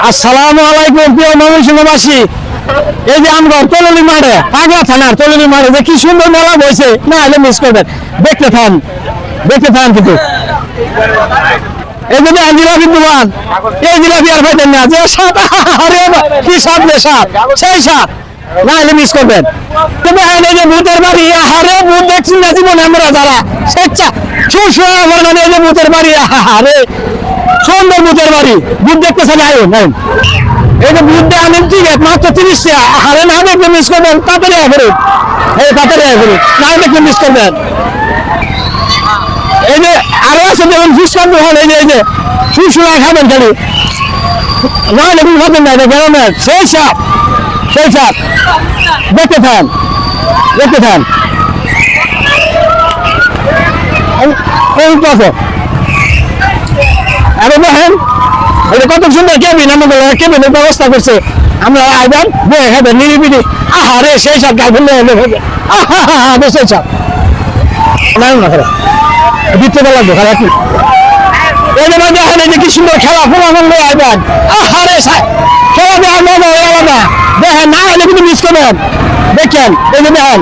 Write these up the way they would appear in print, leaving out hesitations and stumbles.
আসসালামু আলাইকুম প্রিয় ময়মনসিংহবাসী। এই যে আমরা তলুলি মাঠে পাগলা থানার তলুলি মাঠে যে কি সুন্দর মেলা বসে, না হলে মিস করবেন, দেখতে থান কিন্তু এই যে জিলাপি দোকান, এই জিলাপি আর পাইতেন না যে সাত, আরে কি সাত রে সাত, সেই সাত, না হলে মিস করবেন। তবে এই যে ভূতের বাড়ি, আরে ভূত দেখছি না জীবনে আমরা যারা স্বেচ্ছা শুশু আমার মানে এই যে ভূতের বাড়ি, আরে সুন্দর ভূতের বাড়ি, ভূত দেখতেছে না নাই এই যে ভূত আনেন টিকিট মাত্র 30 টাকা, আরে না দেখলে মিস করবেন, তাড়াতাড়ি আসবেন, এই তাড়াতাড়ি আসবেন, না দেখলে মিস করবেন। এই যে আরো আছে যেমন ফিসকান দোকান, এই যে শুশু খাবেন খালি, না হলে খাবেন না, এটা কেন না, সেই সাপ দেখতে থান আরে দেখেন এটা কত সুন্দর কেবিন, আমাদের কেবিনের ব্যবস্থা করছে, আমরা আইবেন বয়ে খাবেন নিরিবিলি, আহারে সেই সব গার্লফ্রেন্ড হবে, আহা সেই সব না খারাপ দিতে লাগবে খারাপ কি এই যে দেখেন এই যে কি সুন্দর খেলা ফোলা করলে আইবেন, আহারে খেলা দেওয়া মজা আলাদা, দেখেন না হলে কিন্তু মিস করবেন, দেখেন এই যে দেখেন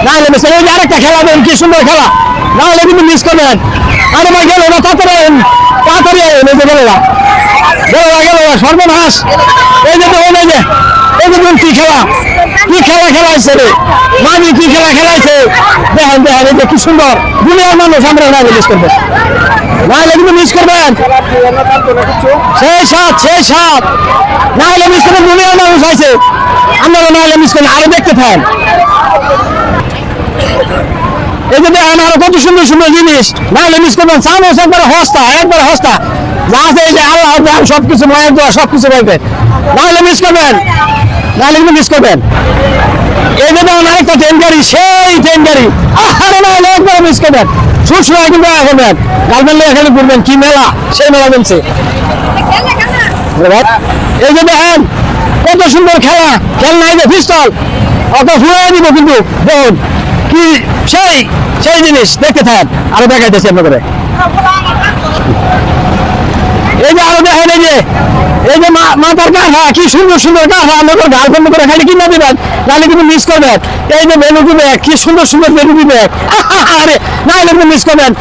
না হলে মিস, এই যে আরেকটা খেলা দেন কি সুন্দর খেলা, না হলে কিন্তু মিস করবেন। আরে ভাই গেল না, তাড়াতাড়ি এই যে গেল না সর্বনাশ, এই যে দেখুন এই যে কি খেলা খেলাইছে রে মামি, কি খেলা খেলাইছে দেখেন এই যে কি সুন্দর দুনিয়ার মানুষ, আমরা না মিস করবেন, না হলে কিন্তু মিস করবেন, সেই সাত না হলে মিস করবেন, দুনিয়ার মানুষ আছে, আপনারা না হলে মিস করবেন, আরো দেখতে থাকেন। এই যে দেখেন আরো কত সুন্দর সুন্দর জিনিস, না হলে মিস করবেন, চামচ একবার হস্তা যা আছে, এই যে আল্লাহ সবকিছু মায়ের দোয়া সবকিছু পাইবেন, না হলে মিস করবেন, এই যে দেখেন আরেকটা ট্রেন গাড়ি, সেই ট্রেন গাড়ি, আরে না হলে একবার মিস করবেন, সুসময় কিন্তু এখন গার্লফ্রেন্ড এখানে ঘুরবেন, কি মেলা, সেই মেলা বলছে। এই যে দেখেন কত সুন্দর খেলনা, এই যে পিস্তল অত ফুয়ে দিব, কিন্তু দেখুন কি সেই জিনিস, দেখতে থাকেন, আরো দেখাইতেছি আপনাদের। এই যে আরো দেখেন এই যে মাথার কাঁথা, কি সুন্দর কাঁথা, আমাদের গার্লফ্রেন্ড করে খালি কিনা দিবেন, নাহলে কিন্তু মিস করবেন। এই যে বেলুটি ব্যাগ, কি সুন্দর বেলুটি ব্যাগ, আরে নাহলে কিন্তু মিস করবেন,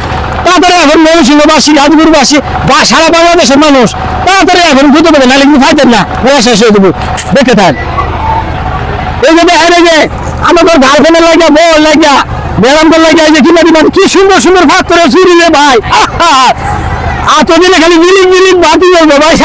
তাড়াতাড়ি এখন ময়মনসিংহবাসী, গাজীপুরবাসী বা সারা বাংলাদেশের মানুষ তাড়াতাড়ি এখন বুঝতে পারবেন, নাহলে কিন্তু ফাইতেন না, বলা শেষ হয়ে দেবো, দেখতে থাকেন। এই যে দেখেন এই যে আমাদের গার্লফ্রেন্ডের লাগা, বউ লাগা, বেড়ামদের লাগা, এই যে কিনা দিবেন, কি সুন্দর ভাত করে চুরি রে ভাই, এতদিনে খালি মিলিক বাতি করবো ভাই।